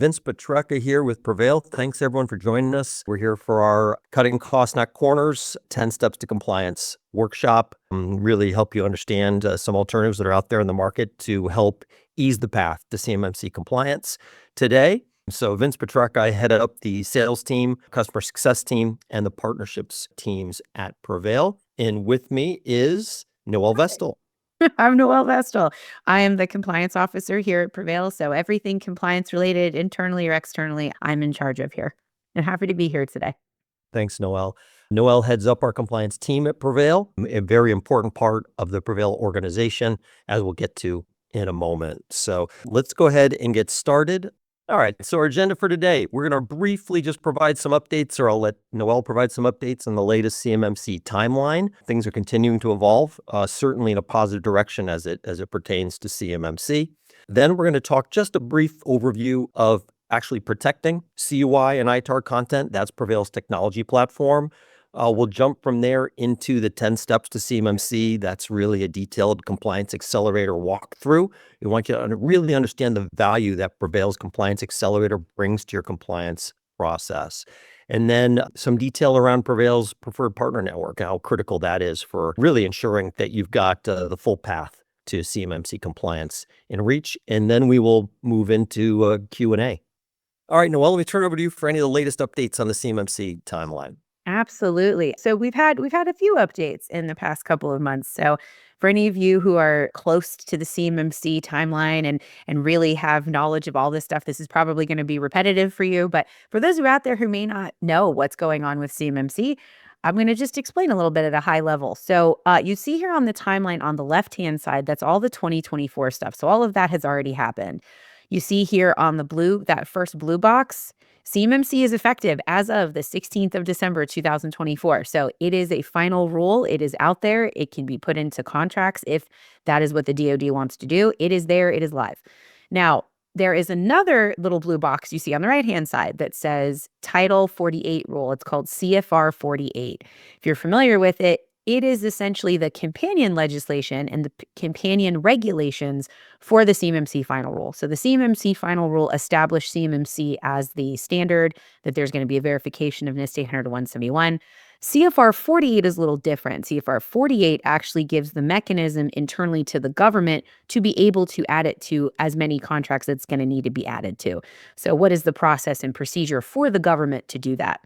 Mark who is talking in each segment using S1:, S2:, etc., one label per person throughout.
S1: Vince Petrecca here with PreVeil. Thanks everyone for joining us. We're here for our Cutting Costs Not Corners, 10 Steps to Compliance workshop. Really help you understand some alternatives that are out there in the market to help ease the path to CMMC compliance today. So Vince Petrecca, I head up the sales team, customer success team, and the partnerships teams at PreVeil. And with me is Noël Vestal.
S2: I'm Noël Vestal. I am the compliance officer here at PreVeil. So everything compliance related, internally or externally, I'm in charge of here. And happy to be here today.
S1: Thanks, Noël. Noël heads up our compliance team at PreVeil, a very important part of the PreVeil organization, as we'll get to in a moment. So let's go ahead and get started. All right, so our agenda for today, we're going to briefly just provide some updates, or I'll let Noël provide some updates on the latest CMMC timeline. Things are continuing to evolve, certainly in a positive direction as it pertains to CMMC. Then we're going to talk just a brief overview of actually protecting CUI and ITAR content. That's PreVeil's technology platform. We'll jump from there into the 10 steps to CMMC. That's really a detailed compliance accelerator walkthrough. We want you to really understand the value that PreVeil's compliance accelerator brings to your compliance process. And then some detail around PreVeil's preferred partner network, how critical that is for really ensuring that you've got the full path to CMMC compliance in reach. And then we will move into Q&A. All right, Noël, let me turn it over to you for any of the latest updates on the CMMC timeline.
S2: Absolutely. So we've had a few updates in the past couple of months. So for any of you who are close to the CMMC timeline and really have knowledge of all this stuff, this is probably going to be repetitive for you. But for those who are out there who may not know what's going on with CMMC, I'm going to just explain a little bit at a high level. So you see here on the timeline on the left-hand side, that's all the 2024 stuff. So all of that has already happened. You see here on the blue, that first blue box, CMMC is effective as of the 16th of December, 2024. So it is a final rule. It is out there. It can be put into contracts if that is what the DoD wants to do. It is there. It is live. Now, there is another little blue box you see on the right-hand side that says Title 48 rule. It's called CFR 48. If you're familiar with it, it is essentially the companion legislation and the companion regulations for the CMMC final rule. So the CMMC final rule established CMMC as the standard, that there's going to be a verification of NIST 800-171. CFR 48 is a little different. CFR 48 actually gives the mechanism internally to the government to be able to add it to as many contracts that's going to need to be added to. So what is the process and procedure for the government to do that?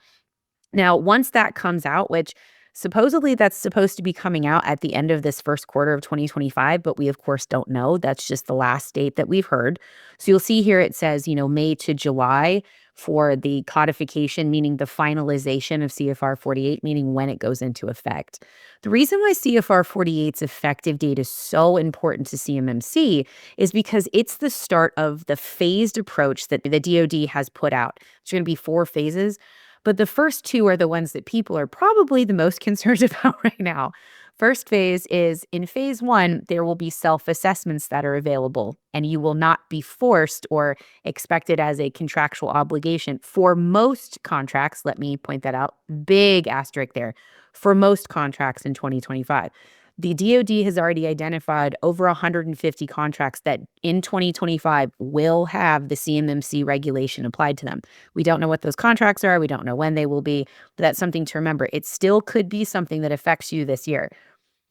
S2: Now, once that comes out, which supposedly that's supposed to be coming out at the end of this first quarter of 2025, but we of course don't know. That's just the last date that we've heard. So you'll see here it says, May to July for the codification, meaning the finalization of CFR 48, meaning when it goes into effect. The reason why CFR 48's effective date is so important to CMMC is because it's the start of the phased approach that the DoD has put out. It's going to be 4 phases. But the first 2 are the ones that people are probably the most concerned about right now. First phase is in phase 1, there will be self-assessments that are available, and you will not be forced or expected as a contractual obligation for most contracts. Let me point that out. Big asterisk there. For most contracts in 2025. The DoD has already identified over 150 contracts that in 2025 will have the CMMC regulation applied to them. We don't know what those contracts are. We don't know when they will be, but that's something to remember. It still could be something that affects you this year.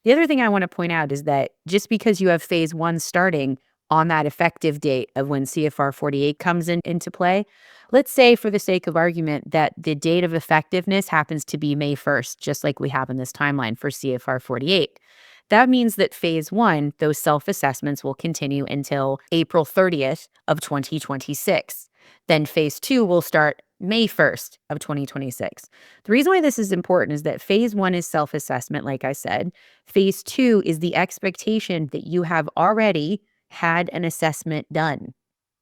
S2: The other thing I want to point out is that just because you have phase 1 starting on that effective date of when CFR 48 comes into play, let's say for the sake of argument that the date of effectiveness happens to be May 1st, just like we have in this timeline for CFR 48. That means that phase 1, those self-assessments will continue until April 30th of 2026. Then phase 2 will start May 1st of 2026. The reason why this is important is that phase 1 is self-assessment, like I said. Phase 2 is the expectation that you have already had an assessment done.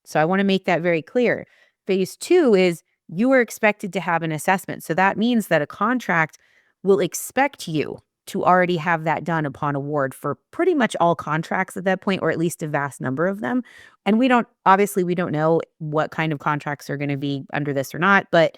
S2: So I want to make that very clear. Phase 2 is you are expected to have an assessment. So that means that a contract will expect you to already have that done upon award for pretty much all contracts at that point, or at least a vast number of them. And we don't know what kind of contracts are going to be under this or not, but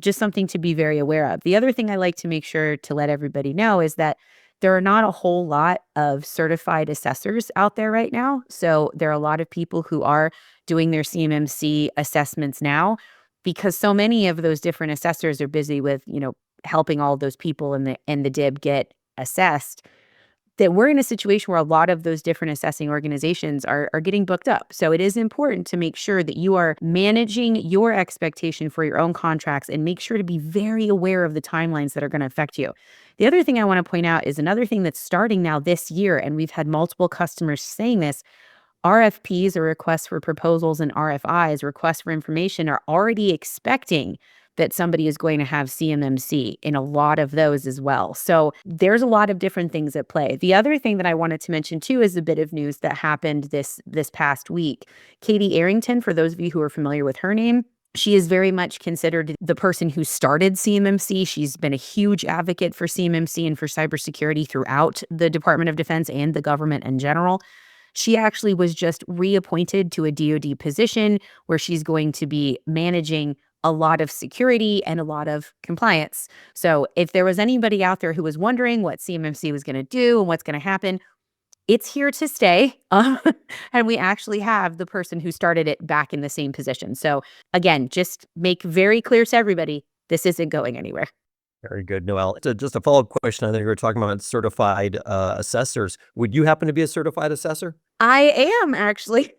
S2: just something to be very aware of. The other thing I like to make sure to let everybody know is that there are not a whole lot of certified assessors out there right now. So there are a lot of people who are doing their CMMC assessments now because so many of those different assessors are busy with, helping all those people in the DIB get assessed, that we're in a situation where a lot of those different assessing organizations are getting booked up. So it is important to make sure that you are managing your expectation for your own contracts and make sure to be very aware of the timelines that are going to affect you. The other thing I want to point out is another thing that's starting now this year, and we've had multiple customers saying this. RFPs, or requests for proposals, and RFIs, requests for information, are already expecting that somebody is going to have CMMC in a lot of those as well. So there's a lot of different things at play. The other thing that I wanted to mention too is a bit of news that happened this past week. Katie Arrington, for those of you who are familiar with her name, she is very much considered the person who started CMMC. She's been a huge advocate for CMMC and for cybersecurity throughout the Department of Defense and the government in general. She actually was just reappointed to a DoD position where she's going to be managing a lot of security and a lot of compliance. So if there was anybody out there who was wondering what CMMC was going to do and what's going to happen, it's here to stay. And we actually have the person who started it back in the same position. So again, just make very clear to everybody, this isn't going anywhere.
S1: Very good, Noel. So just a follow-up question. I think you were talking about certified assessors. Would you happen to be a certified assessor?
S2: I am actually.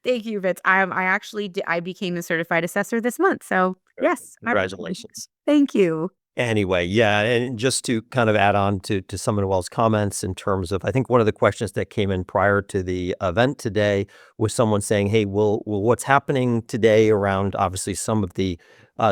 S2: Thank you, Vince. I became a certified assessor this month. So yes.
S1: Congratulations.
S2: Thank you.
S1: Anyway, yeah, and just to kind of add on to some of Noel's comments in terms of, I think one of the questions that came in prior to the event today was someone saying, hey, will what's happening today around obviously some of the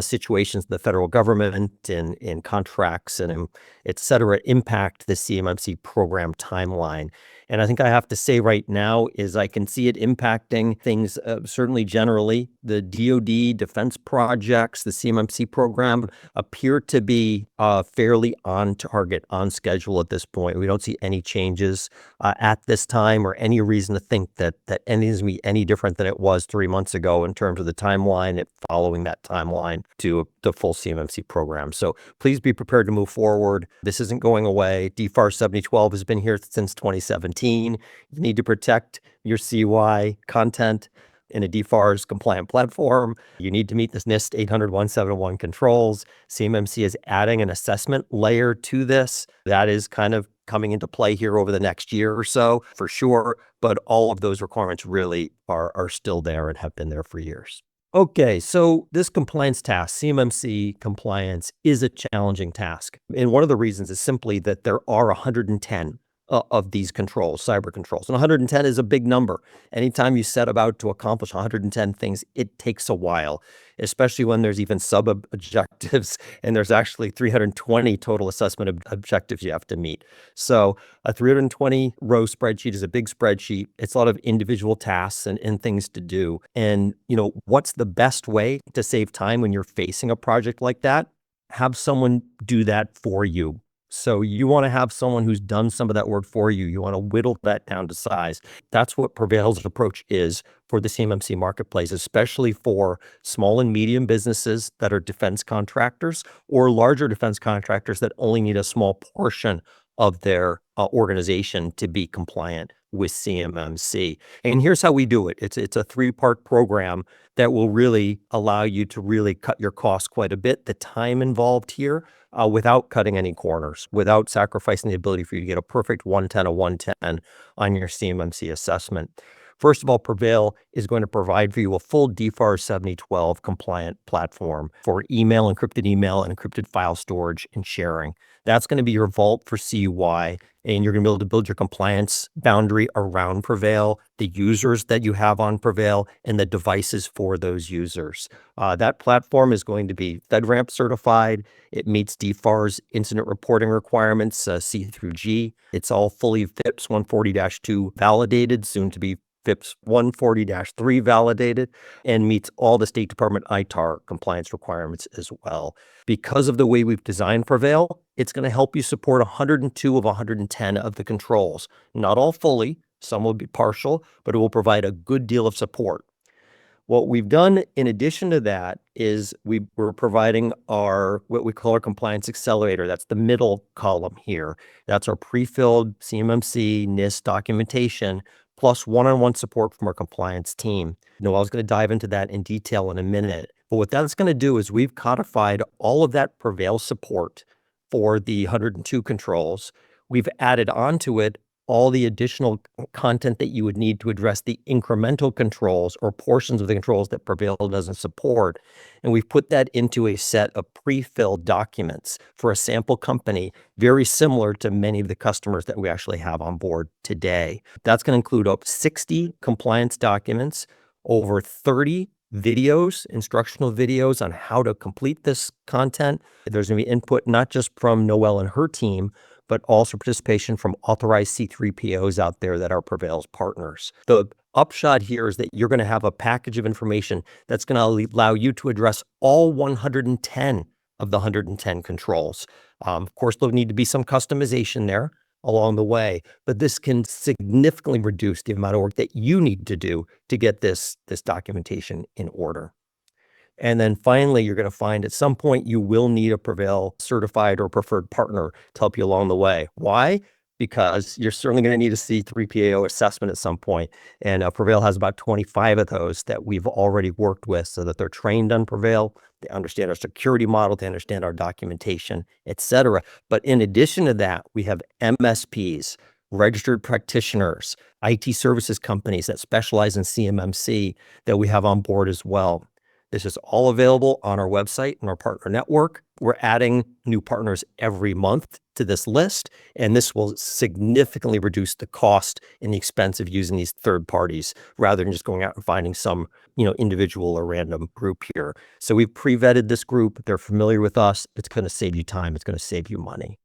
S1: situations, the federal government and in contracts and et cetera, impact the CMMC program timeline? And I think I have to say right now is I can see it impacting things certainly generally. The DoD defense projects, the CMMC program appear to be fairly on target, on schedule at this point. We don't see any changes at this time or any reason to think that any is any different than it was 3 months ago in terms of the timeline and following that timeline to the full CMMC program. So please be prepared to move forward. This isn't going away. DFAR 7012 has been here since 2017. You need to protect your CY content in a DFARS compliant platform. You need to meet this NIST 800-171 controls. CMMC is adding an assessment layer to this. That is kind of coming into play here over the next year or so, for sure. But all of those requirements really are still there and have been there for years. Okay, so this compliance task, CMMC compliance, is a challenging task. And one of the reasons is simply that there are 110 of these controls, cyber controls. And 110 is a big number. Anytime you set about to accomplish 110 things, it takes a while, especially when there's even sub-objectives and there's actually 320 total assessment objectives you have to meet. So a 320-row spreadsheet is a big spreadsheet. It's a lot of individual tasks and things to do. And, what's the best way to save time when you're facing a project like that? Have someone do that for you. So you want to have someone who's done some of that work for you. You want to whittle that down to size. That's what PreVeil's approach is for the CMMC marketplace, especially for small and medium businesses that are defense contractors or larger defense contractors that only need a small portion of their organization to be compliant with CMMC. And here's how we do it. It's a 3-part program that will really allow you to really cut your costs quite a bit. The time involved here without cutting any corners, without sacrificing the ability for you to get a perfect 110, a 110 on your CMMC assessment. First of all, PreVeil is going to provide for you a full DFAR 7012 compliant platform for email, encrypted email, and encrypted file storage and sharing. That's going to be your vault for CUI, and you're going to be able to build your compliance boundary around PreVeil, the users that you have on PreVeil, and the devices for those users. That platform is going to be FedRAMP certified. It meets DFAR's incident reporting requirements, C through G. It's all fully FIPS 140-2 validated, soon to be FIPS 140-3 validated, and meets all the State Department ITAR compliance requirements as well. Because of the way we've designed PreVeil, it's going to help you support 102 of 110 of the controls. Not all fully, some will be partial, but it will provide a good deal of support. What we've done in addition to that is we're providing what we call our compliance accelerator. That's the middle column here. That's our pre-filled CMMC, NIST documentation, plus one-on-one support from our compliance team. Noel's going to dive into that in detail in a minute. But what that's going to do is we've codified all of that PreVeil support for the 102 controls. We've added onto it all the additional content that you would need to address the incremental controls or portions of the controls that PreVeil doesn't support. And we've put that into a set of pre-filled documents for a sample company, very similar to many of the customers that we actually have on board today. That's going to include up 60 compliance documents, over 30 videos, instructional videos on how to complete this content. There's going to be input not just from Noël and her team, but also participation from authorized C3POs out there that are PreVeil's partners. The upshot here is that you're going to have a package of information that's going to allow you to address all 110 of the 110 controls. Of course, there'll need to be some customization there along the way, but this can significantly reduce the amount of work that you need to do to get this documentation in order. And then finally, you're going to find at some point you will need a PreVeil certified or preferred partner to help you along the way. Why? Because you're certainly going to need a C3PAO assessment at some point. And PreVeil has about 25 of those that we've already worked with so that they're trained on PreVeil. They understand our security model, they understand our documentation, et cetera. But in addition to that, we have MSPs, registered practitioners, IT services companies that specialize in CMMC that we have on board as well. This is all available on our website and our partner network. We're adding new partners every month to this list, and this will significantly reduce the cost and the expense of using these third parties rather than just going out and finding some, individual or random group here. So we've pre-vetted this group. They're familiar with us. It's going to save you time. It's going to save you money.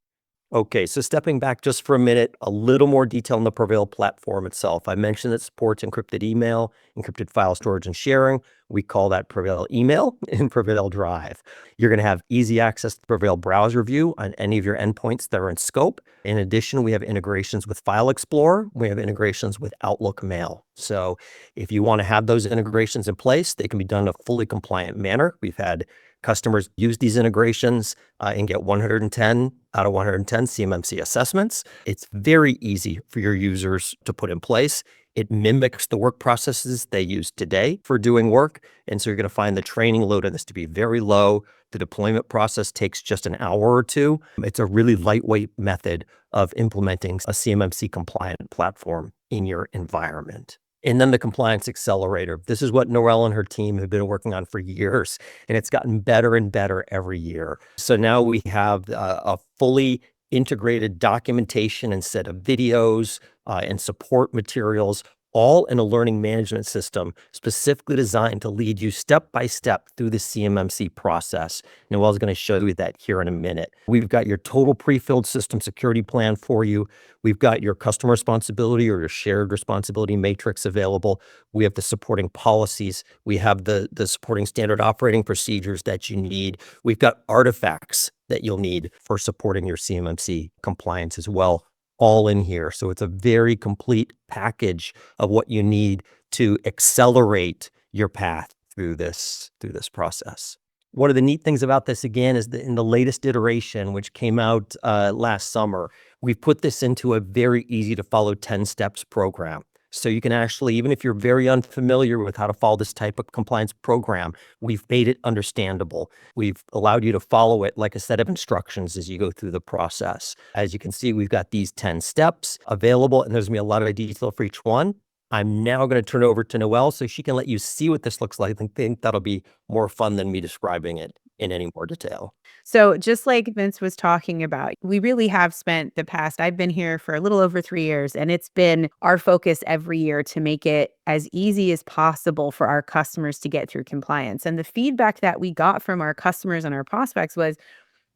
S1: Okay, so stepping back just for a minute, a little more detail on the PreVeil platform itself. I mentioned it supports encrypted email, encrypted file storage and sharing. We call that PreVeil Email and PreVeil Drive. You're going to have easy access to PreVeil Browser View on any of your endpoints that are in scope. In addition, we have integrations with File Explorer. We have integrations with Outlook Mail. So if you want to have those integrations in place, they can be done in a fully compliant manner. We've had customers use these integrations and get 110 out of 110 CMMC assessments. It's very easy for your users to put in place. It mimics the work processes they use today for doing work. And so you're going to find the training load on this to be very low. The deployment process takes just an hour or two. It's a really lightweight method of implementing a CMMC compliant platform in your environment. And then the compliance accelerator. This is what Noël and her team have been working on for years, and it's gotten better and better every year. So now we have a fully integrated documentation and set of videos and support materials, all in a learning management system specifically designed to lead you step by step through the CMMC process. Noel's going to show you that here in a minute. We've got your total pre-filled system security plan for you. We've got your customer responsibility or your shared responsibility matrix available. We have the supporting policies. We have the supporting standard operating procedures that you need. We've got artifacts that you'll need for supporting your CMMC compliance as well, all in here. So it's a very complete package of what you need to accelerate your path through this process. One of the neat things about this, again, is that in the latest iteration, which came out last summer, we've put this into a very easy to follow 10 steps program. So you can actually, even if you're very unfamiliar with how to follow this type of compliance program, we've made it understandable. We've allowed you to follow it like a set of instructions as you go through the process. As you can see, we've got these 10 steps available, and there's going to be a lot of detail for each one. I'm now going to turn it over to Noël so she can let you see what this looks like. I think that'll be more fun than me describing it in any more detail.
S2: So just like Vince was talking about, we really have spent I've been here for a little over 3 years, and it's been our focus every year to make it as easy as possible for our customers to get through compliance. And the feedback that we got from our customers and our prospects was,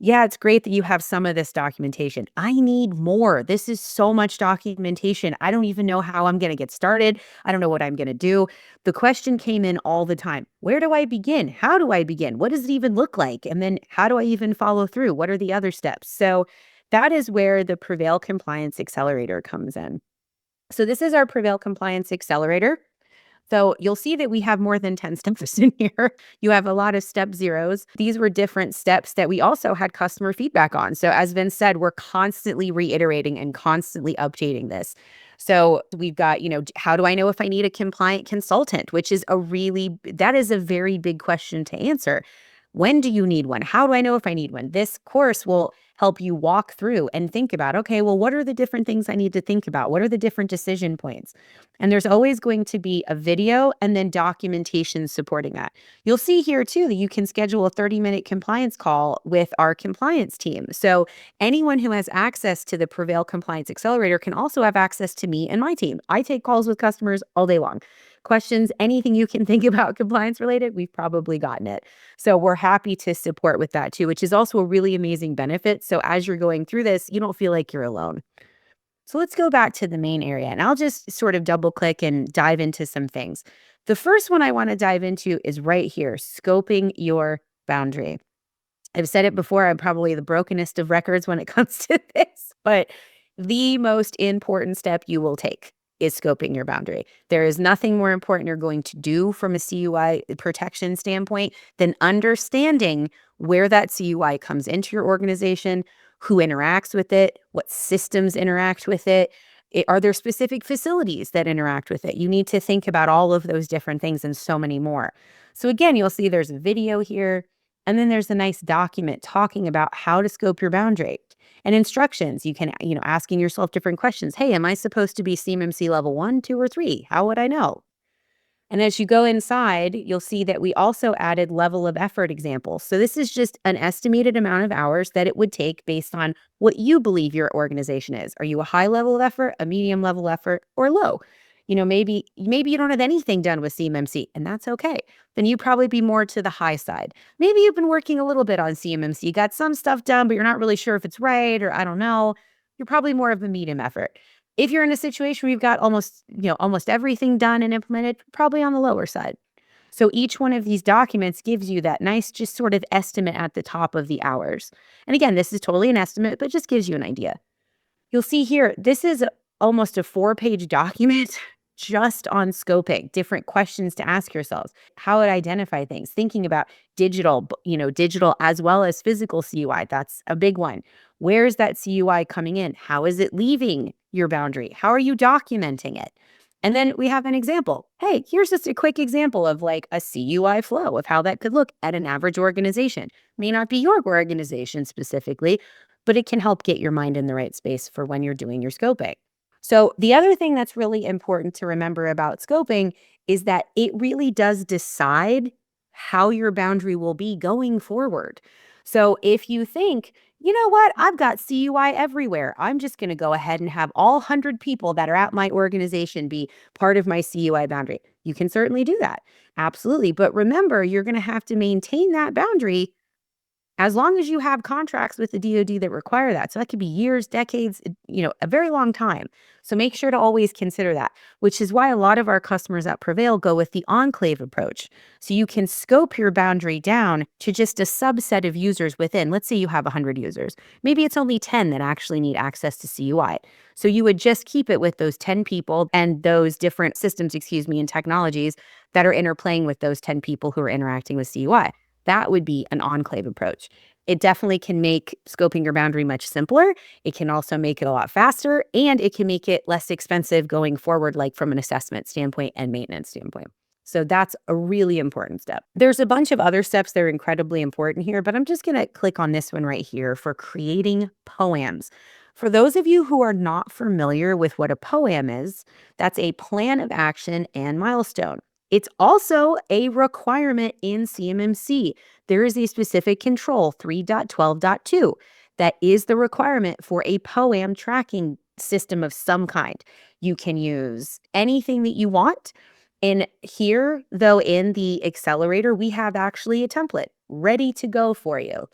S2: yeah, it's great that you have some of this documentation. I need more. This is so much documentation. I don't even know how I'm going to get started. I don't know what I'm going to do. The question came in all the time. Where do I begin? How do I begin? What does it even look like? And then how do I even follow through? What are the other steps? So that is where the PreVeil Compliance Accelerator comes in. So this is our PreVeil Compliance Accelerator. So you'll see that we have more than 10 steps in here. You have a lot of step zeros. These were different steps that we also had customer feedback on. So as Vince said, we're constantly reiterating and constantly updating this. So we've got, how do I know if I need a compliant consultant, which is that is a very big question to answer. When do you need one? How do I know if I need one? This course will help you walk through and think about, okay, well, what are the different things I need to think about? What are the different decision points? And there's always going to be a video and then documentation supporting that. You'll see here too that you can schedule a 30-minute compliance call with our compliance team. So anyone who has access to the PreVeil Compliance Accelerator can also have access to me and my team. I take calls with customers all day long. Questions, anything you can think about compliance related, we've probably gotten it. So we're happy to support with that too, which is also a really amazing benefit. So as you're going through this, you don't feel like you're alone. So let's go back to the main area, and I'll just sort of double click and dive into some things. The first one I want to dive into is right here, scoping your boundary. I've said it before, I'm probably the brokenest of records when it comes to this, but the most important step you will take is scoping your boundary. There is nothing more important you're going to do from a CUI protection standpoint than understanding where that CUI comes into your organization, who interacts with it, what systems interact with it. Are there specific facilities that interact with it? You need to think about all of those different things and so many more. So again, you'll see there's a video here, and then there's a nice document talking about how to scope your boundary and instructions. You can, asking yourself different questions. Hey, am I supposed to be CMMC level 1, 2, or 3? How would I know? And as you go inside, you'll see that we also added level of effort examples. So this is just an estimated amount of hours that it would take based on what you believe your organization is. Are you a high level of effort, a medium level effort, or low? Maybe you don't have anything done with CMMC, and that's okay. Then you'd probably be more to the high side. Maybe you've been working a little bit on CMMC, got some stuff done, but you're not really sure if it's right, or I don't know. You're probably more of a medium effort. If you're in a situation where you've got almost everything done and implemented, probably on the lower side. So each one of these documents gives you that nice, just sort of estimate at the top of the hours. And again, this is totally an estimate, but just gives you an idea. You'll see here, this is almost a 4-page document just on scoping, different questions to ask yourselves, how it identify things, thinking about digital as well as physical CUI. That's a big one. Where is that CUI coming in? How is it leaving your boundary? How are you documenting it? And then we have an example. Hey, here's just a quick example of like a CUI flow of how that could look at an average organization. May not be your organization specifically, but it can help get your mind in the right space for when you're doing your scoping. So the other thing that's really important to remember about scoping is that it really does decide how your boundary will be going forward. So if you think, you know what, I've got CUI everywhere, I'm just going to go ahead and have all 100 people that are at my organization be part of my CUI boundary. You can certainly do that. Absolutely. But remember, you're going to have to maintain that boundary as long as you have contracts with the DoD that require that. So that could be years, decades, a very long time. So make sure to always consider that, which is why a lot of our customers at PreVeil go with the enclave approach. So you can scope your boundary down to just a subset of users within. Let's say you have 100 users. Maybe it's only 10 that actually need access to CUI. So you would just keep it with those 10 people and those different systems, and technologies that are interplaying with those 10 people who are interacting with CUI. That would be an enclave approach. It definitely can make scoping your boundary much simpler. It can also make it a lot faster, and it can make it less expensive going forward, like from an assessment standpoint and maintenance standpoint. So that's a really important step. There's a bunch of other steps that are incredibly important here, but I'm just going to click on this one right here for creating POAMs. For those of you who are not familiar with what a POAM is, that's a plan of action and milestone. It's also a requirement in CMMC. There is a specific control, 3.12.2, that is the requirement for a POAM tracking system of some kind. You can use anything that you want. And here, though, in the accelerator, we have actually a template ready to go for you.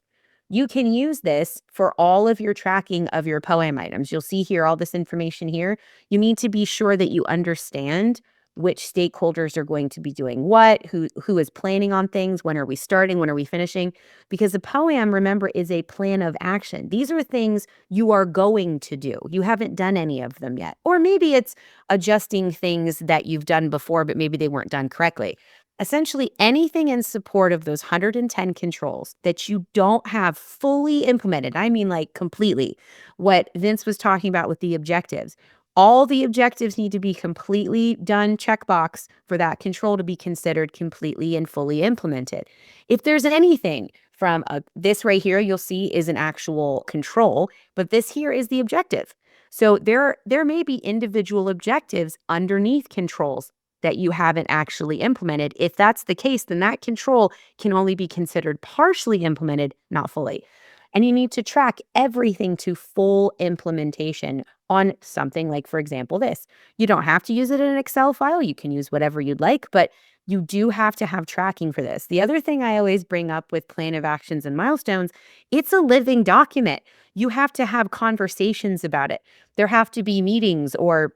S2: You can use this for all of your tracking of your POAM items. You'll see here all this information here. You need to be sure that you understand which stakeholders are going to be doing what, who is planning on things, when are we starting, when are we finishing? Because the POAM, remember, is a plan of action. These are things you are going to do. You haven't done any of them yet. Or maybe it's adjusting things that you've done before, but maybe they weren't done correctly. Essentially, anything in support of those 110 controls that you don't have fully implemented, I mean like completely, what Vince was talking about with the objectives. All the objectives need to be completely done, checkbox, for that control to be considered completely and fully implemented. If there's anything from this right here, you'll see is an actual control, but this here is the objective. So there may be individual objectives underneath controls that you haven't actually implemented. If that's the case, then that control can only be considered partially implemented, not fully. And you need to track everything to full implementation on something like, for example, this. You don't have to use it in an Excel file. You can use whatever you'd like, but you do have to have tracking for this. The other thing I always bring up with plan of actions and milestones, it's a living document. You have to have conversations about it. There have to be meetings or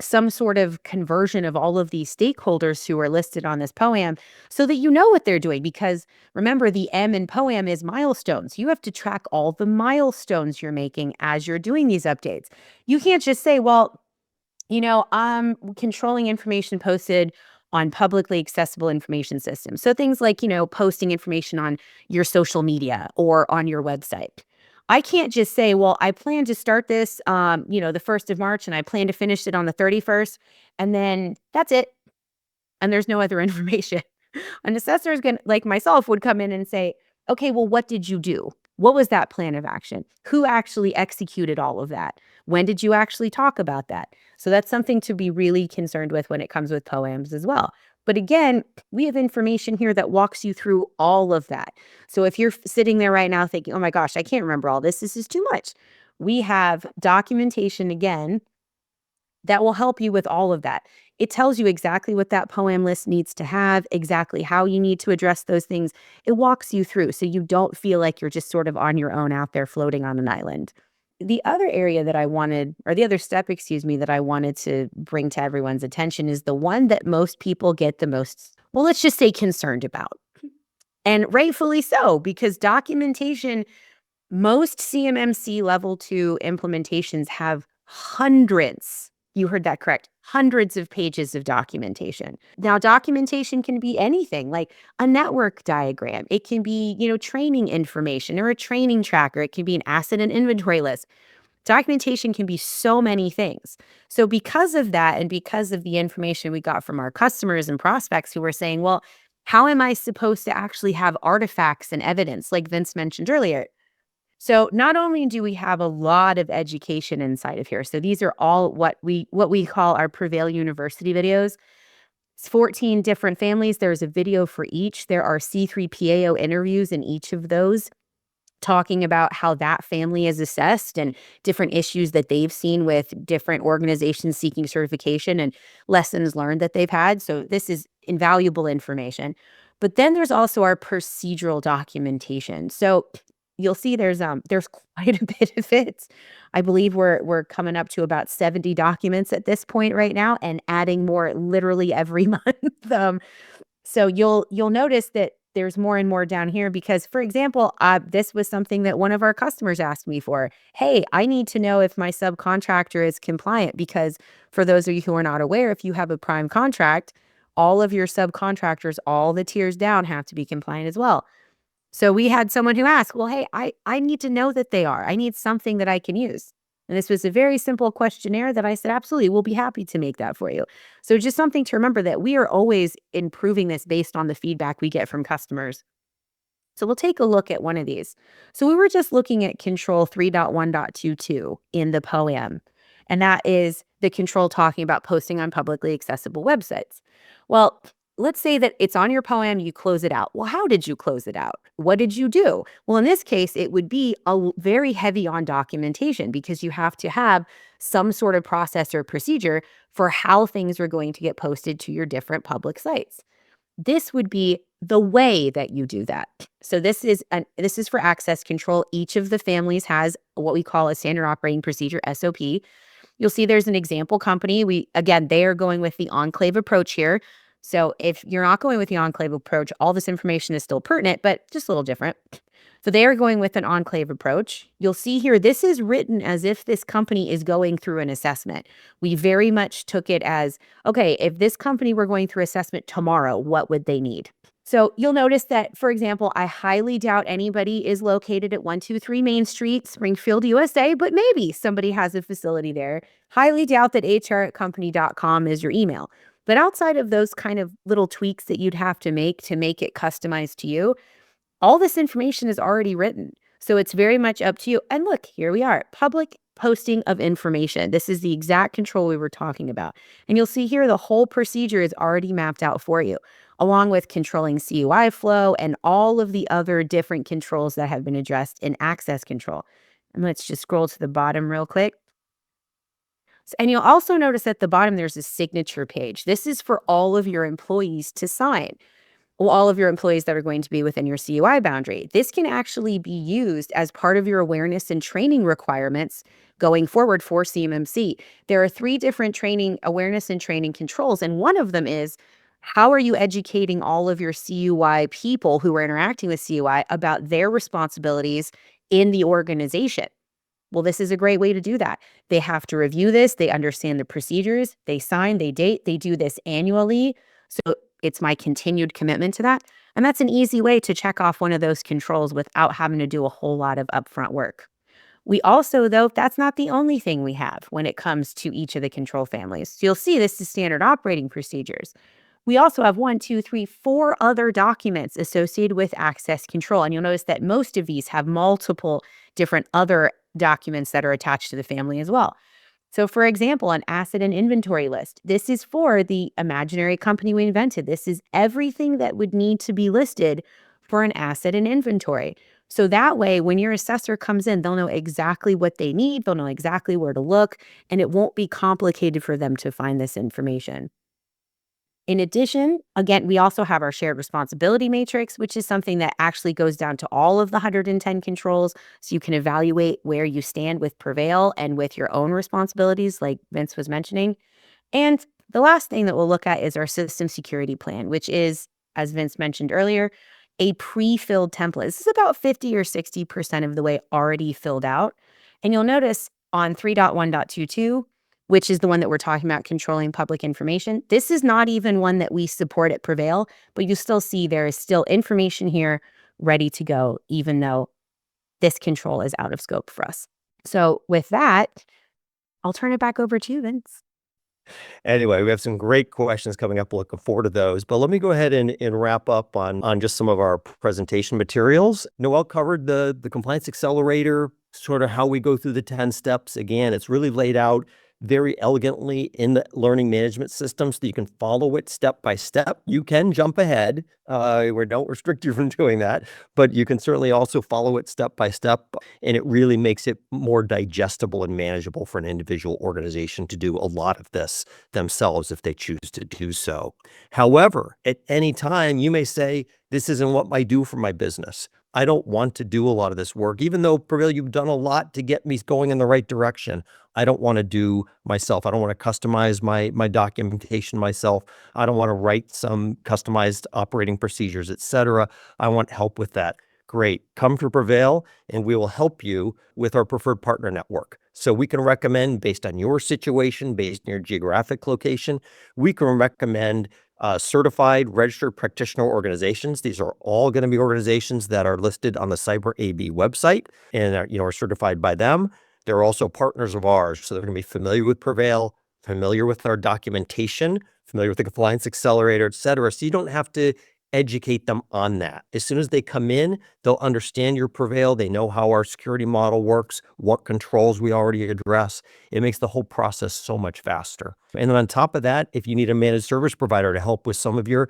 S2: some sort of conversion of all of these stakeholders who are listed on this POAM so that you know what they're doing. Because remember, the M in POAM is milestones. You have to track all the milestones you're making as you're doing these updates. You can't just say, well, I'm controlling information posted on publicly accessible information systems. So things like, posting information on your social media or on your website. I can't just say, well, I plan to start this, the 1st of March, and I plan to finish it on the 31st, and then that's it. And there's no other information. An assessor is going to, like myself, would come in and say, okay, well, what did you do? What was that plan of action? Who actually executed all of that? When did you actually talk about that? So that's something to be really concerned with when it comes with POAMs as well. But again, we have information here that walks you through all of that. So if you're sitting there right now thinking, oh my gosh, I can't remember all this, this is too much. We have documentation again that will help you with all of that. It tells you exactly what that POAM list needs to have, exactly how you need to address those things. It walks you through so you don't feel like you're just sort of on your own out there floating on an island. The other area that I wanted, or the other step, that I wanted to bring to everyone's attention is the one that most people get the most, well, let's just say concerned about. And rightfully so, because documentation, most CMMC level 2 implementations have hundreds, you heard that correct, hundreds of pages of documentation. Now, documentation can be anything like a network diagram. It can be, training information or a training tracker. It can be an asset and inventory list. Documentation can be so many things. So because of that, and because of the information we got from our customers and prospects who were saying, well, how am I supposed to actually have artifacts and evidence, like Vince mentioned earlier? So not only do we have a lot of education inside of here, so these are all what we call our PreVeil University videos. It's 14 different families. There's a video for each. There are C3PAO interviews in each of those, talking about how that family is assessed and different issues that they've seen with different organizations seeking certification and lessons learned that they've had. So this is invaluable information. But then there's also our procedural documentation. So you'll see there's quite a bit of it. I believe we're coming up to about 70 documents at this point right now and adding more literally every month. So you'll notice that there's more and more down here because, for example, this was something that one of our customers asked me for. Hey, I need to know if my subcontractor is compliant because for those of you who are not aware, if you have a prime contract, all of your subcontractors, all the tiers down have to be compliant as well. So we had someone who asked, well, hey, I need to know that they are. I need something that I can use. And this was a very simple questionnaire that I said, absolutely, we'll be happy to make that for you. So just something to remember that we are always improving this based on the feedback we get from customers. So we'll take a look at one of these. So we were just looking at control 3.1.22 in the POAM, and that is the control talking about posting on publicly accessible websites. Well, let's say that it's on your POAM, you close it out. Well, how did you close it out? What did you do? Well, in this case, it would be very heavy on documentation because you have to have some sort of process or procedure for how things are going to get posted to your different public sites. This would be the way that you do that. So this is for access control. Each of the families has what we call a standard operating procedure, SOP. You'll see there's an example company. Again, they are going with the enclave approach here. So if you're not going with the enclave approach, all this information is still pertinent, but just a little different. So they are going with an enclave approach. You'll see here, this is written as if this company is going through an assessment. We very much took it as, okay, if this company were going through assessment tomorrow, what would they need? So you'll notice that, for example, I highly doubt anybody is located at 123 Main Street, Springfield, USA, but maybe somebody has a facility there. Highly doubt that hr@company.com is your email. But outside of those kind of little tweaks that you'd have to make it customized to you, all this information is already written. So it's very much up to you. And look, here we are, public posting of information. This is the exact control we were talking about. And you'll see here the whole procedure is already mapped out for you, along with controlling CUI flow and all of the other different controls that have been addressed in access control. And let's just scroll to the bottom real quick. And you'll also notice at the bottom, there's a signature page. This is for all of your employees to sign. Well, all of your employees that are going to be within your CUI boundary. This can actually be used as part of your awareness and training requirements going forward for CMMC. There are 3 different awareness and training controls, and one of them is, how are you educating all of your CUI people who are interacting with CUI about their responsibilities in the organization? Well, this is a great way to do that. They have to review this, they understand the procedures, they sign, they date, they do this annually. So it's my continued commitment to that. And that's an easy way to check off one of those controls without having to do a whole lot of upfront work. We also, though, that's not the only thing we have when it comes to each of the control families. So you'll see this is standard operating procedures. We also have 1, 2, 3, 4 other documents associated with access control. And you'll notice that most of these have multiple different other documents that are attached to the family as well. So for example, an asset and inventory list. This is for the imaginary company we invented. This is everything that would need to be listed for an asset and inventory. So that way, when your assessor comes in, they'll know exactly what they need. They'll know exactly where to look, and it won't be complicated for them to find this information. In addition, again, we also have our shared responsibility matrix, which is something that actually goes down to all of the 110 controls. So you can evaluate where you stand with PreVeil and with your own responsibilities, like Vince was mentioning. And the last thing that we'll look at is our system security plan, which is, as Vince mentioned earlier, a pre-filled template. This is about 50 or 60% of the way already filled out. And you'll notice on 3.1.22, which is the one that we're talking about, controlling public information. This is not even one that we support at PreVeil, but you still see there is still information here ready to go, even though this control is out of scope for us. So with that, I'll turn it back over to you, Vince.
S1: Anyway, we have some great questions coming up. Looking forward to those. But let me go ahead and wrap up on just some of our presentation materials. Noel covered the compliance accelerator, sort of how we go through the 10 steps. Again, it's really laid out very elegantly in the learning management system so you can follow it step by step. You can jump ahead. We don't restrict you from doing that, but you can certainly also follow it step by step. And it really makes it more digestible and manageable for an individual organization to do a lot of this themselves if they choose to do so. However, at any time, you may say, this isn't what I do for my business. I don't want to do a lot of this work, even though PreVeil, you've done a lot to get me going in the right direction. I don't want to do myself. I don't want to customize my documentation myself. I don't want to write some customized operating procedures, etc. I want help with that. Great. Come to PreVeil and we will help you with our preferred partner network. So we can recommend, based on your situation, based on your geographic location, we can recommend certified registered practitioner organizations. These are all going to be organizations that are listed on the Cyber AB website and are certified by them. They're also partners of ours, so they're going to be familiar with PreVeil, familiar with our documentation, familiar with the compliance accelerator, et cetera. So you don't have to educate them on that. As soon as they come in, they'll understand your PreVeil. They know how our security model works, what controls we already address. It makes the whole process so much faster. And then on top of that, if you need a managed service provider to help with some of your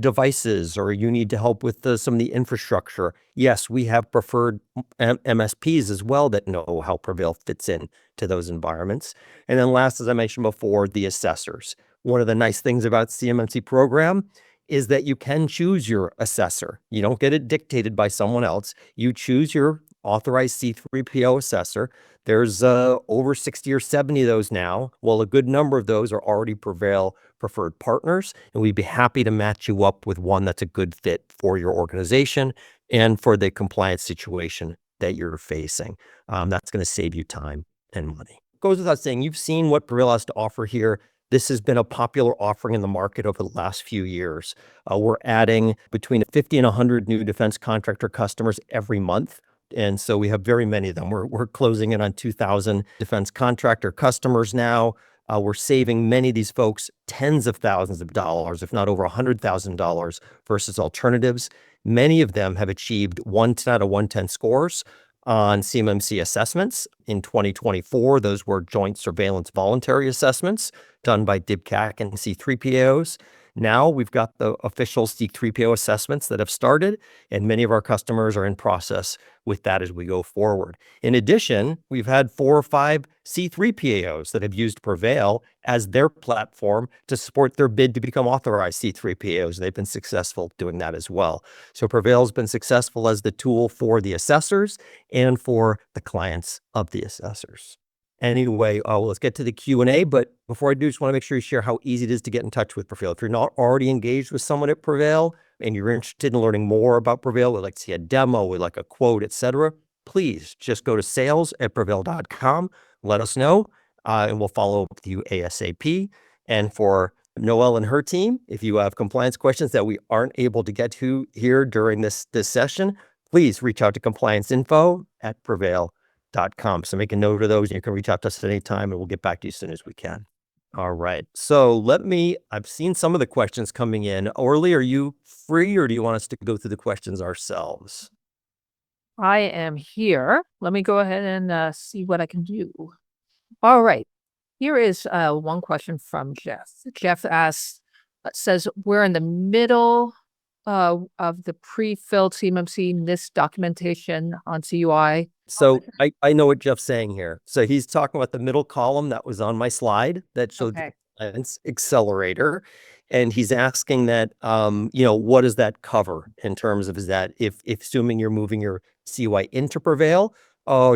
S1: devices, or you need to help with some of the infrastructure, yes, we have preferred MSPs as well that know how PreVeil fits in to those environments. And then last, as I mentioned before, the assessors. One of the nice things about CMMC program is that you can choose your assessor. You don't get it dictated by someone else. You choose your authorized C3PO assessor. There's over 60 or 70 of those now. Well, a good number of those are already PreVeil preferred partners, and we'd be happy to match you up with one that's a good fit for your organization and for the compliance situation that you're facing. That's going to save you time and money. Goes without saying, you've seen what PreVeil has to offer here. This has been a popular offering in the market over the last few years. We're adding between 50 and 100 new defense contractor customers every month. And so we have very many of them. We're closing in on 2,000 defense contractor customers now. We're saving many of these folks tens of thousands of dollars, if not over $100,000 versus alternatives. Many of them have achieved 110 out of 110 scores on CMMC assessments. In 2024, those were joint surveillance voluntary assessments done by DIBCAC and C3PAOs. Now we've got the official C3PO assessments that have started, and many of our customers are in process with that as we go forward. In addition, we've had 4 or 5 C3PAOs that have used PreVeil as their platform to support their bid to become authorized C3PAOs. They've been successful doing that as well. So PreVeil has been successful as the tool for the assessors and for the clients of the assessors. Anyway, let's get to the Q&A. But before I do, just want to make sure you share how easy it is to get in touch with PreVeil. If you're not already engaged with someone at PreVeil and you're interested in learning more about PreVeil, would like to see a demo, would like a quote, etc., please just go to sales@preveil.com. Let us know, and we'll follow up with you ASAP. And for Noël and her team, if you have compliance questions that we aren't able to get to here during this session, please reach out to complianceinfo@preveil.com. So make a note of those, and you can reach out to us at any time, and we'll get back to you as soon as we can. All right. So I've seen some of the questions coming in. Orly, are you free, or do you want us to go through the questions ourselves?
S3: I am here. Let me go ahead and see what I can do. All right. Here is one question from Jeff. Jeff says, we're in the middle of the pre-filled CMMC NIST documentation on CUI.
S1: So I know what Jeff's saying here. So he's talking about the middle column that was on my slide that showed the compliance accelerator. And he's asking that, what does that cover in terms of, is that if assuming you're moving your CUI into PreVeil,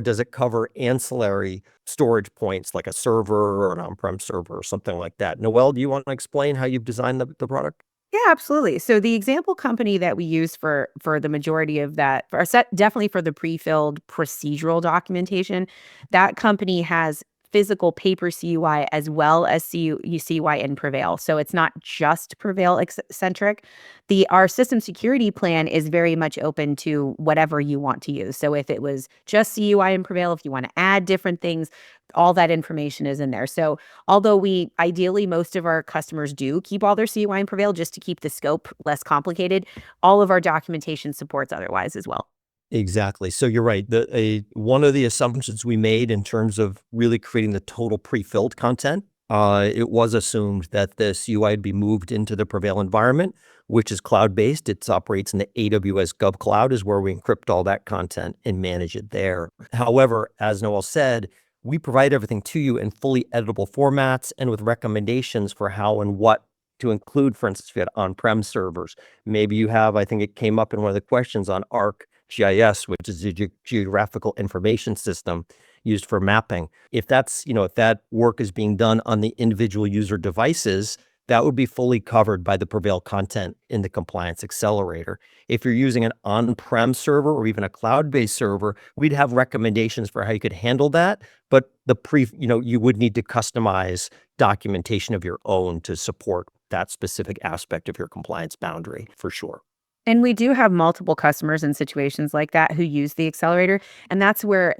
S1: does it cover ancillary storage points like a server or an on-prem server or something like that? Noël, do you want to explain how you've designed the product?
S2: Yeah, absolutely. So the example company that we use for the majority of that, definitely for the pre-filled procedural documentation, that company has physical paper CUI as well as CUI in PreVeil. So it's not just PreVeil centric. Our system security plan is very much open to whatever you want to use. So if it was just CUI in PreVeil, if you want to add different things, all that information is in there. So although ideally most of our customers do keep all their CUI in PreVeil just to keep the scope less complicated, all of our documentation supports otherwise as well.
S1: Exactly. So you're right. One of the assumptions we made in terms of really creating the total pre-filled content, it was assumed that the CUI would be moved into the PreVeil environment, which is cloud-based. It operates in the AWS GovCloud, is where we encrypt all that content and manage it there. However, as Noël said, we provide everything to you in fully editable formats and with recommendations for how and what to include. For instance, if you had on-prem servers, maybe you have, I think it came up in one of the questions on ArcGIS, which is a geographical information system used for mapping. If if that work is being done on the individual user devices, that would be fully covered by the PreVeil content in the compliance accelerator. If you're using an on-prem server or even a cloud-based server, we'd have recommendations for how you could handle that. But you would need to customize documentation of your own to support that specific aspect of your compliance boundary, for sure.
S2: And we do have multiple customers in situations like that who use the accelerator. And that's where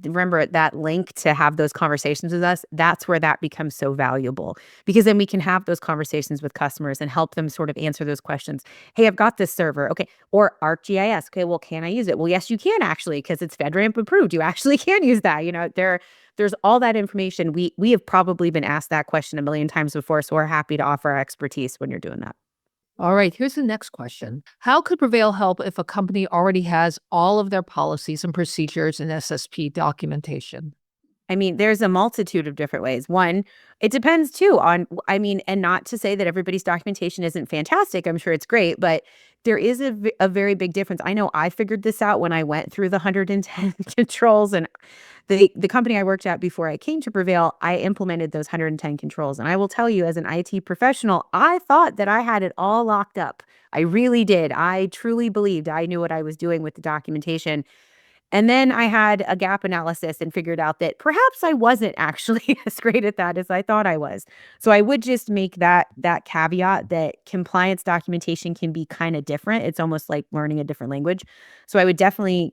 S2: remember that link to have those conversations with us, that's where that becomes so valuable, because then we can have those conversations with customers and help them sort of answer those questions. Hey, I've got this server. Okay. Or ArcGIS. Okay. Well, can I use it? Well, yes, you can actually, because it's FedRAMP approved. You actually can use that. There's all that information. We have probably been asked that question a million times before. So we're happy to offer our expertise when you're doing that.
S3: All right, here's the next question. How could PreVeil help if a company already has all of their policies and procedures in SSP documentation?
S2: I mean, there's a multitude of different ways. One, it depends too on, and not to say that everybody's documentation isn't fantastic. I'm sure it's great, but there is a very big difference. I know I figured this out when I went through the 110 controls, and the company I worked at before I came to PreVeil, I implemented those 110 controls. And I will tell you, as an IT professional, I thought that I had it all locked up. I really did. I truly believed I knew what I was doing with the documentation. And then I had a gap analysis and figured out that perhaps I wasn't actually as great at that as I thought I was. So I would just make that caveat that compliance documentation can be kind of different. It's almost like learning a different language. So I would definitely,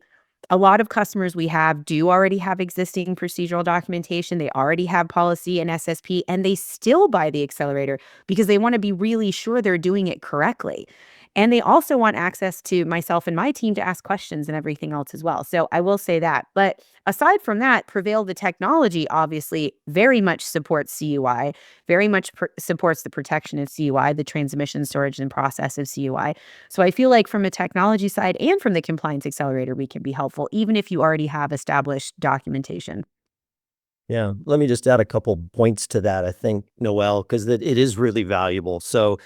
S2: a lot of customers we have do already have existing procedural documentation. They already have policy and SSP, and they still buy the accelerator because they want to be really sure they're doing it correctly. And they also want access to myself and my team to ask questions and everything else as well. So I will say that. But aside from that, PreVeil, the technology, obviously very much supports CUI, very much supports the protection of CUI, the transmission, storage, and process of CUI. So I feel like from a technology side and from the compliance accelerator, we can be helpful, even if you already have established documentation.
S1: Yeah, let me just add a couple points to that, I think, Noel, because it is really valuable. So,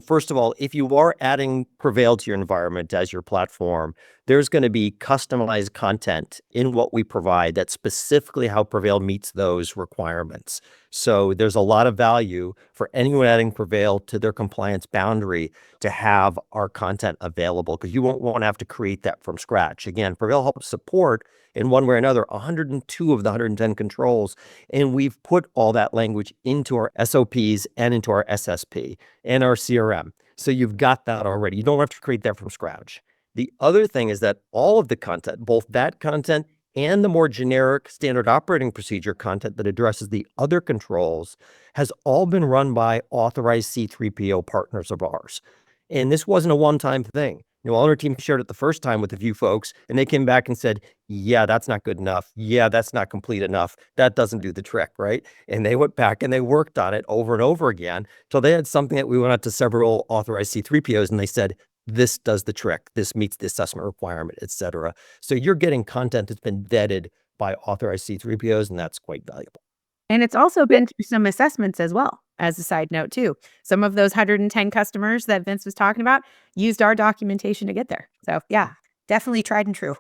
S1: first of all, if you are adding PreVeil to your environment as your platform, there's going to be customized content in what we provide that's specifically how PreVeil meets those requirements. So there's a lot of value for anyone adding PreVeil to their compliance boundary to have our content available, because you won't have to create that from scratch. Again, PreVeil helps support in one way or another 102 of the 110 controls, and we've put all that language into our SOPs and into our SSP and our CRM. So you've got that already. You don't have to create that from scratch. The other thing is that all of the content, both that content and the more generic standard operating procedure content that addresses the other controls, has all been run by authorized C3PO partners of ours. And this wasn't a one-time thing. Noel and her team shared it the first time with a few folks, and they came back and said, yeah, that's not good enough. Yeah, that's not complete enough. That doesn't do the trick, right? And they went back and they worked on it over and over again till they had something that we went out to several authorized C3POs, and they said, this does the trick. This meets the assessment requirement, et cetera. So you're getting content that's been vetted by authorized C3POs, and that's quite valuable.
S2: And it's also been through some assessments as well, as a side note too. Some of those 110 customers that Vince was talking about used our documentation to get there. So yeah, definitely tried and true.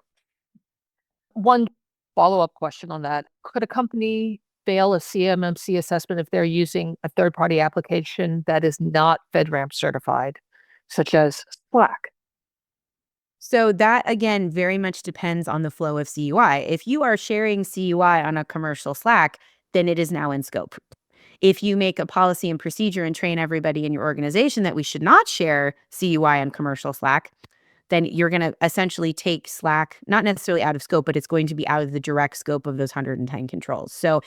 S3: One follow-up question on that. Could a company fail a CMMC assessment if they're using a third-party application that is not FedRAMP certified, such as Slack?
S2: So that, again, very much depends on the flow of CUI. If you are sharing CUI on a commercial Slack, then it is now in scope. If you make a policy and procedure and train everybody in your organization that we should not share CUI on commercial Slack, then you're going to essentially take Slack, not necessarily out of scope, but it's going to be out of the direct scope of those 110 controls. So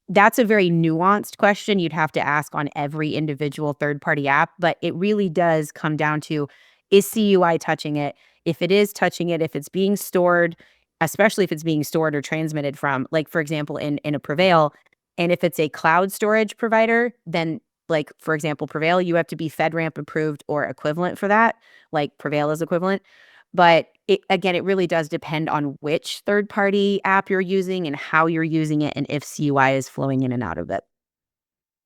S2: that's a very nuanced question you'd have to ask on every individual third-party app, but it really does come down to, is CUI touching it? If it is touching it, if it's being stored, especially if it's being stored or transmitted from, like, for example, in a PreVeil, and if it's a cloud storage provider, then, like, for example, PreVeil, you have to be FedRAMP approved or equivalent for that, like PreVeil is equivalent. But it really does depend on which third-party app you're using and how you're using it and if CUI is flowing in and out of it.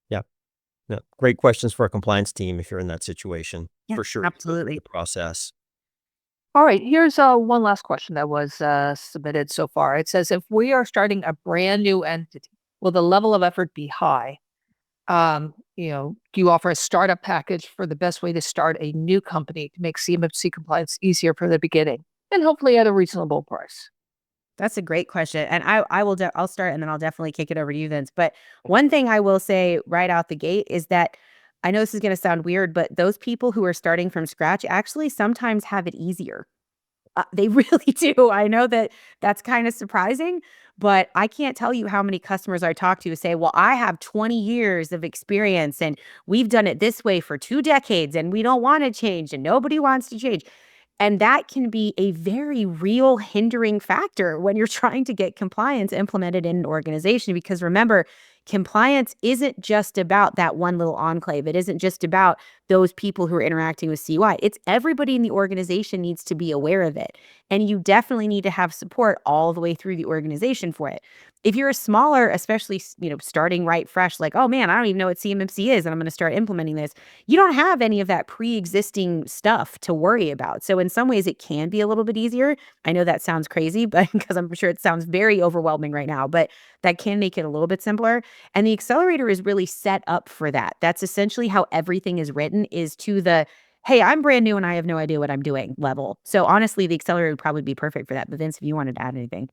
S1: Yeah. No, great questions for a compliance team if you're in that situation.
S2: Yeah,
S1: For sure.
S2: absolutely.
S1: The process.
S3: All right, here's one last question that was submitted so far. It says, if we are starting a brand new entity, will the level of effort be high? Do you offer a startup package for the best way to start a new company to make CMMC compliance easier from the beginning and hopefully at a reasonable price?
S2: That's a great question. And I'll start and then I'll definitely kick it over to you, Vince. But one thing I will say right out the gate is that I know this is going to sound weird, but those people who are starting from scratch actually sometimes have it easier. They really do. I know that that's kind of surprising, but I can't tell you how many customers I talk to who say, well, I have 20 years of experience and we've done it this way for 2 decades and we don't want to change and nobody wants to change. And that can be a very real hindering factor when you're trying to get compliance implemented in an organization. Because remember, compliance isn't just about that one little enclave. It isn't just about those people who are interacting with CUI. It's everybody in the organization needs to be aware of it. And you definitely need to have support all the way through the organization for it. If you're a smaller, especially, starting right fresh, like, oh man, I don't even know what CMMC is and I'm going to start implementing this. You don't have any of that pre-existing stuff to worry about. So in some ways it can be a little bit easier. I know that sounds crazy, but because I'm sure it sounds very overwhelming right now, but that can make it a little bit simpler. And the accelerator is really set up for that. That's essentially how everything is written, is to the, hey, I'm brand new and I have no idea what I'm doing level. So honestly, the accelerator would probably be perfect for that. But Vince, if you wanted to add anything.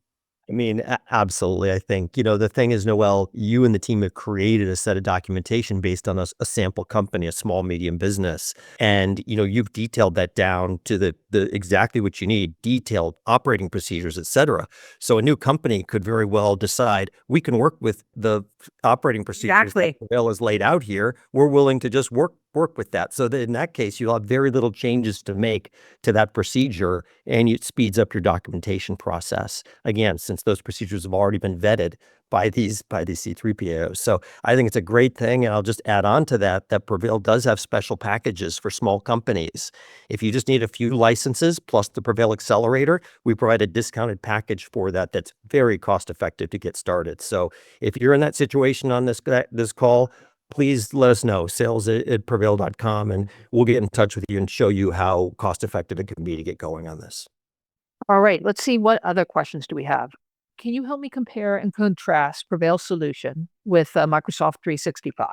S1: I mean, absolutely. I think, the thing is, Noel, you and the team have created a set of documentation based on a sample company, a small, medium business. And, you've detailed that down to the exactly what you need, detailed operating procedures, et cetera. So a new company could very well decide, we can work with the operating procedures
S2: Exactly.
S1: that PreVeil is laid out here. We're willing to just work with that. So that in that case, you'll have very little changes to make to that procedure, and it speeds up your documentation process. Again, since those procedures have already been vetted by these C3PAOs. So I think it's a great thing. And I'll just add on to that PreVeil does have special packages for small companies. If you just need a few licenses plus the PreVeil accelerator, we provide a discounted package for that that's very cost effective to get started. So if you're in that situation on this call, please let us know, sales@preveil.com, and we'll get in touch with you and show you how cost effective it can be to get going on this.
S3: All right, let's see, what other questions do we have? Can you help me compare and contrast PreVeil solution with Microsoft 365?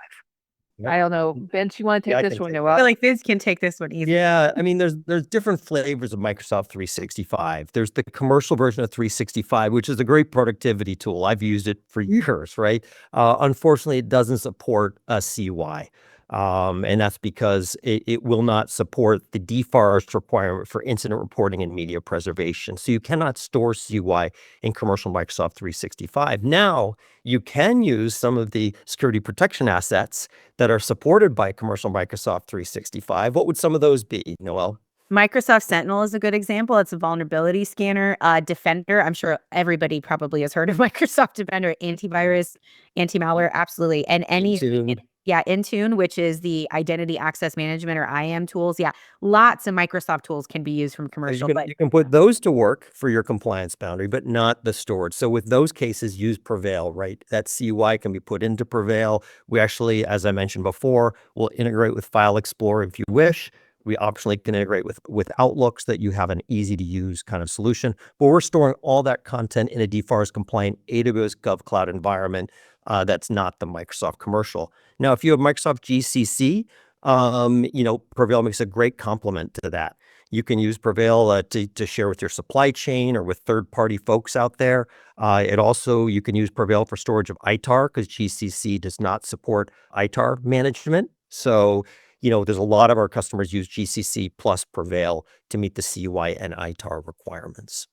S1: Yep.
S3: I don't know. Vince, you want to
S1: Yeah, I
S3: take this
S1: can
S3: one?
S1: take
S3: Noel?
S2: I feel like Vince can take this one easy.
S1: Yeah, I mean, there's different flavors of Microsoft 365. There's the commercial version of 365, which is a great productivity tool. I've used it for years, right? Unfortunately, it doesn't support a CUI. And that's because it will not support the deforest requirement for incident reporting and media preservation. So you cannot store CUI in commercial Microsoft 365. Now, you can use some of the security protection assets that are supported by commercial Microsoft 365. What would some of those be, Noel?
S2: Microsoft Sentinel is a good example. It's a vulnerability scanner. Defender, I'm sure everybody probably has heard of Microsoft Defender, antivirus, anti-malware, absolutely. And
S1: Intune.
S2: Intune, which is the identity access management, or IAM tools. Yeah, lots of Microsoft tools can be used from commercial.
S1: You can put those to work for your compliance boundary, but not the storage. So with those cases, use PreVeil, right? That CUI can be put into PreVeil. We actually, as I mentioned before, will integrate with File Explorer if you wish. We optionally can integrate with Outlook so that you have an easy to use kind of solution. But we're storing all that content in a DFARS compliant AWS GovCloud environment. That's not the Microsoft commercial. Now, if you have Microsoft GCC, PreVeil makes a great complement to that. You can use PreVeil to share with your supply chain or with third-party folks out there. You can use PreVeil for storage of ITAR, because GCC does not support ITAR management. So, there's a lot of our customers use GCC plus PreVeil to meet the CUI and ITAR requirements.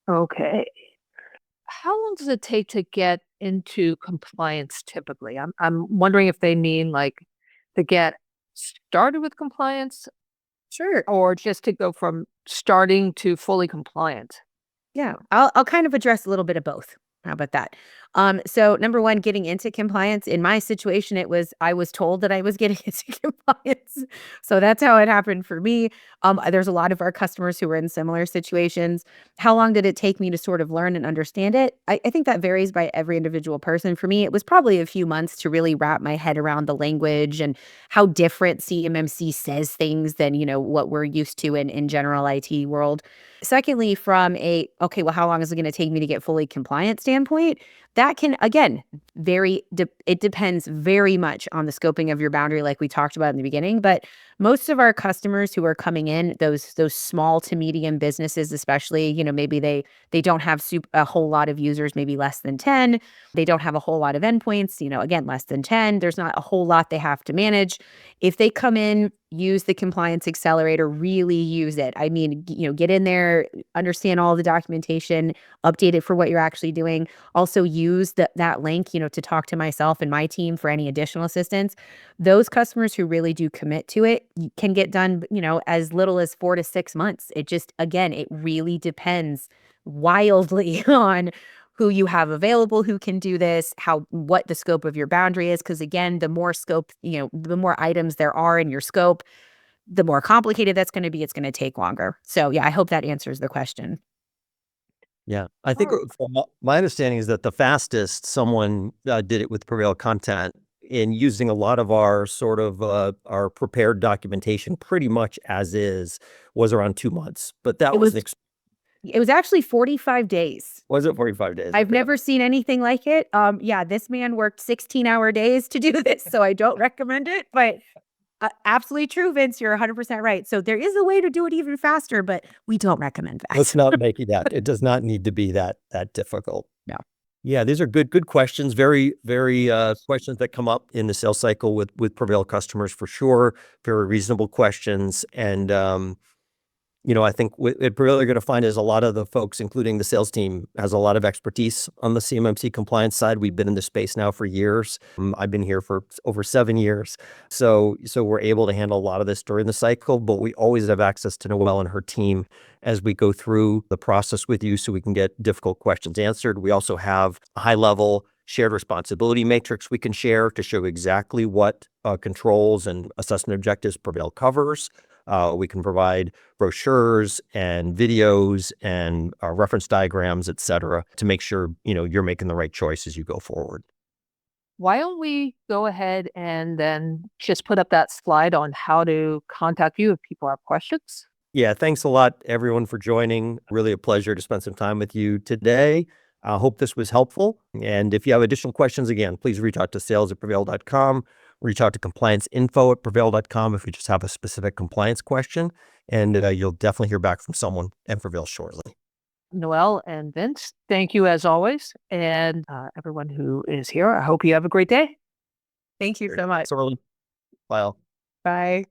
S3: Okay. How long does it take to get into compliance typically? I'm wondering if they mean like to get started with compliance,
S2: Sure.
S3: or just to go from starting to fully compliant.
S2: Yeah, I'll kind of address a little bit of both. How about that? So number one, getting into compliance. In my situation, I was told that I was getting into compliance. So that's how it happened for me. There's a lot of our customers who were in similar situations. How long did it take me to sort of learn and understand it? I think that varies by every individual person. For me, it was probably a few months to really wrap my head around the language and how different CMMC says things than, what we're used to in general IT world. Secondly, from how long is it going to take me to get fully compliant standpoint? That can, again, it depends very much on the scoping of your boundary, like we talked about in the beginning. But most of our customers who are coming in, those small to medium businesses, especially, maybe they don't have a whole lot of users, maybe less than 10. They don't have a whole lot of endpoints, again, less than 10. There's not a whole lot they have to manage. If they come in, use the compliance accelerator, really use it. I mean, get in there, understand all the documentation, update it for what you're actually doing. Also use that link, to talk to myself and my team for any additional assistance. Those customers who really do commit to it can get done, as little as 4 to 6 months. It just, again, it really depends wildly on who you have available who can do this, what the scope of your boundary is. Because again, the more scope, the more items there are in your scope, the more complicated that's going to be. It's going to take longer. So yeah, I hope that answers the question.
S1: Yeah, I think
S3: Alright.
S1: from my understanding is that the fastest someone did it with PreVeil content in using a lot of our sort of our prepared documentation pretty much as is was around 2 months. But that
S2: It
S1: was
S2: was it was actually 45 days.
S1: was it 45 days?
S2: I've
S1: Okay.
S2: never seen anything like it. Yeah, this man worked 16-hour days to do this, so I don't recommend it, but absolutely true, Vince. You're 100% right. So there is a way to do it even faster, but we don't recommend that.
S1: Let's not make it that. It does not need to be that difficult.
S2: No.
S1: Yeah, these are good questions. Very questions that come up in the sales cycle with PreVeil customers for sure. Very reasonable questions, and I think what we're really going to find is a lot of the folks, including the sales team, has a lot of expertise on the CMMC compliance side. We've been in this space now for years. I've been here for over 7 years. So we're able to handle a lot of this during the cycle, but we always have access to Noël and her team as we go through the process with you so we can get difficult questions answered. We also have a high-level shared responsibility matrix we can share to show exactly what controls and assessment objectives PreVeil covers. We can provide brochures and videos and reference diagrams, et cetera, to make sure, you're making the right choice as you go forward.
S3: Why don't we go ahead and then just put up that slide on how to contact you if people have questions?
S1: Yeah, thanks a lot, everyone, for joining. Really a pleasure to spend some time with you today. I hope this was helpful. And if you have additional questions, again, please reach out to sales@preveil.com. Reach out to complianceinfo@preveil.com if you just have a specific compliance question. And you'll definitely hear back from someone at PreVeil shortly.
S3: Noël and Vince, thank you as always. And everyone who is here, I hope you have a great day.
S2: Thank you so much.
S1: Bye.
S2: Bye.